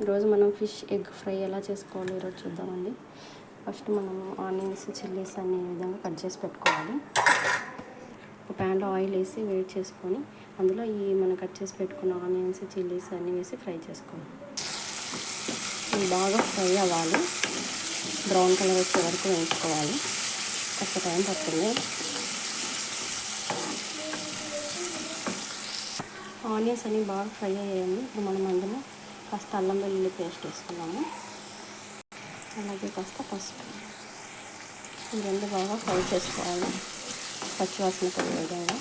ఈరోజు మనం fish egg fry ఎలా చేసుకోవాలో ఈరోజు చూద్దామండి. ఫస్ట్ మనం ఆనియన్స్ చిల్లీస్ అన్ని ఈ విధంగా కట్ చేసి పెట్టుకోవాలి. ఒక ప్యాన్లో ఆయిల్ వేసి వేడి చేసుకొని అందులో మనం కట్ చేసి పెట్టుకున్న ఆనియన్స్ చిల్లీస్ అన్నీ వేసి ఫ్రై చేసుకోవాలి. ఇవి బాగా ఫ్రై అవ్వాలి, బ్రౌన్ కలర్ వచ్చే వరకు వేయించుకోవాలి. కొంత టైం పడుతుంది. ఆనియన్స్ అన్నీ బాగా ఫ్రై అయ్యాయండి. ఇప్పుడు మనం అందులో కాస్త అల్లం వెల్లుల్లి పేస్ట్ వేసుకున్నాము, అలాగే కాస్త పసుపు. ఈ రెండు బాగా ఫ్రై చేసుకోవాలి, పచ్చివాసన పోయే విధంగా.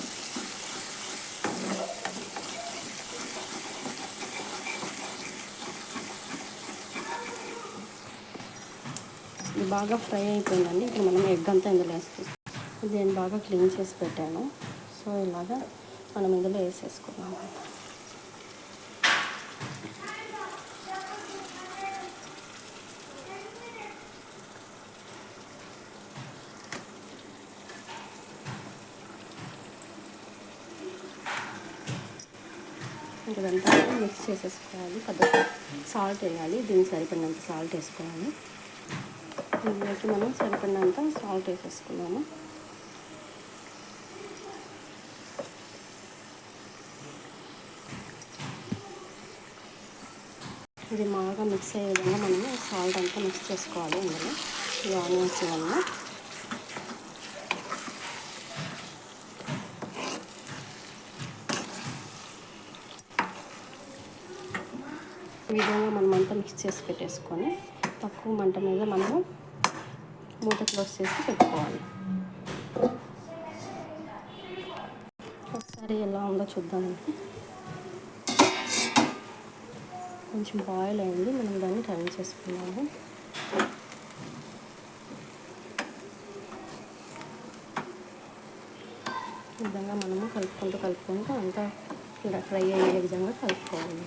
ఇది బాగా ఫ్రై అయిపోయిందండి. ఇప్పుడు మనం ఎగ్ అంతా ఇందులో వేస్తాం. ఇది నేను బాగా క్లీన్ చేసి పెట్టాను. సో ఇలాగా మనం ఇందులో వేసేసుకున్నాము. ఇదంతా మిక్స్ చేసేసుకోవాలి. కొద్దిగా సాల్ట్ వేయాలి, దీనికి సరిపడినంత సాల్ట్ వేసుకోవాలి. దీనికి మనం సరిపడినంత సాల్ట్ వేసేసుకున్నాము. ఇది బాగా మిక్స్ అయ్యే విధంగా మనము సాల్ట్ అంతా మిక్స్ చేసుకోవాలి. ఇందులో ఈ ఆనియన్స్ వల్ల ఈ విధంగా మనమంతా మిక్స్ చేసి పెట్టేసుకొని తక్కువ మంట మీద మనము మూత క్లోజ్ చేసి పెట్టుకోవాలి. ఒకసారి ఎలా ఉందో చూద్దామండి. కొంచెం బాయిల్ అయింది, మనం దాన్ని టర్న్ చేసుకున్నాము. ఈ విధంగా మనము కలుపుకుంటూ అంతా ఫ్రై అయ్యే విధంగా కలుపుకోవాలి.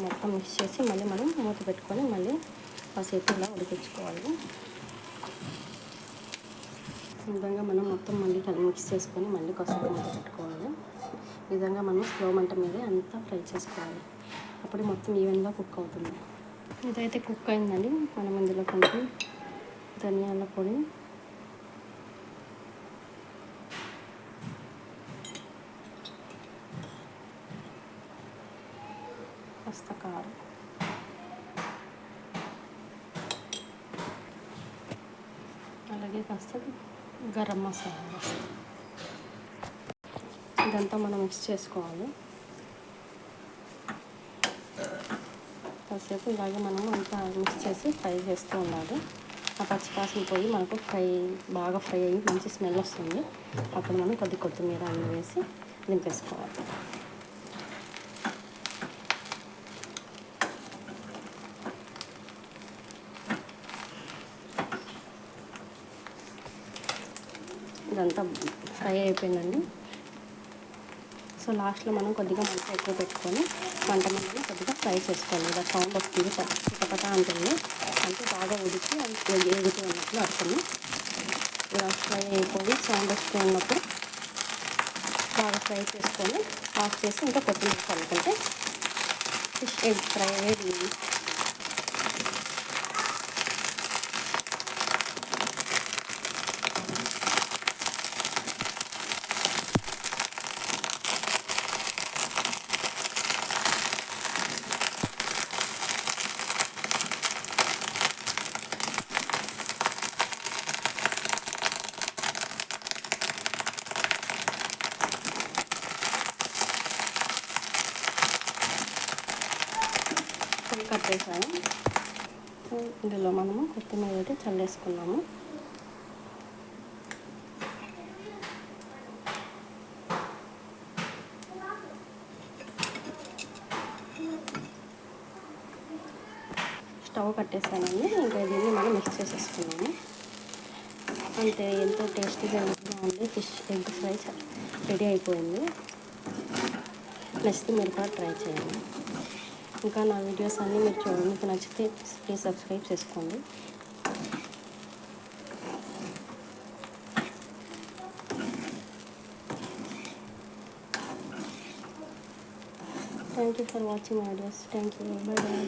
మొత్తం మిక్స్ చేసి మళ్ళీ మనం మూత పెట్టుకొని మళ్ళీ కాసేపు ఇలా ఉడికించుకోవాలి. ఈ విధంగా మనం మొత్తం మళ్ళీ మిక్స్ చేసుకొని మళ్ళీ కాసేపు మూత పెట్టుకోవాలి. ఈ విధంగా మనం స్లో మంట మీద అంతా ఫ్రై చేసుకోవాలి. అప్పుడు మొత్తం ఈవెన్గా కుక్ అవుతుంది. ఇదైతే కుక్ అయిందండి. మనం ఇందులో కొంచెం ధనియాల పొడి, కాస్త కారం, అలాగే కాస్త గరం మసాలా, ఇదంతా మనం మిక్స్ చేసుకోవాలి. కాసేపు ఇలాగే మనము అంతా మిక్స్ చేసి ఫ్రై చేస్తూ ఉండాలి. ఆ పచ్చివాసన పోయి మనకు బాగా ఫ్రై అయ్యి మంచి స్మెల్ వస్తుంది. అప్పుడు మనం కొత్తిమీర అన్నీ వేసి దింపేసుకోవాలి. ఇదంతా ఫ్రై అయిపోయిందండి. సో లాస్ట్లో మనం కొద్దిగా మంట ఎక్కువ పెట్టుకొని మంట మీద కొద్దిగా ఫ్రై చేసుకోవాలి. ఇలా సౌండ్ వస్తుంది, చిటపట అంటుంది, అంటే బాగా ఉడికి అది ఎగుతూ ఉన్నట్లు అర్థం. ఇలా ఫ్రై అయిపోయి సౌండ్ వస్తూ ఉన్నప్పుడు బాగా ఫ్రై చేసుకొని ఆఫ్ చేసి ఇంకా కొత్తిమీర చల్లుకుంటే ఫిష్ ఎగ్ ఫ్రై రెడీ. కట్టేసాను. ఇందులో మనము కొత్తిమీర అయితే చల్లేసుకున్నాము. స్టవ్ కట్టేసానండి. ఇంకా దీన్ని మనం మిక్స్ చేసేసుకున్నాము. అంతే, ఎంతో టేస్టీగా ఉంది. ఫిష్ ఎగ్ ఫ్రై రెడీ అయిపోయింది. నచ్చితే మీరు కూడా ట్రై చేయండి. ఇంకా నా వీడియోస్ అన్నీ మీకు నచ్చితే ప్లీజ్ సబ్స్క్రైబ్ చేసుకోండి. Thank you for watching videos. Thank you. Bye bye.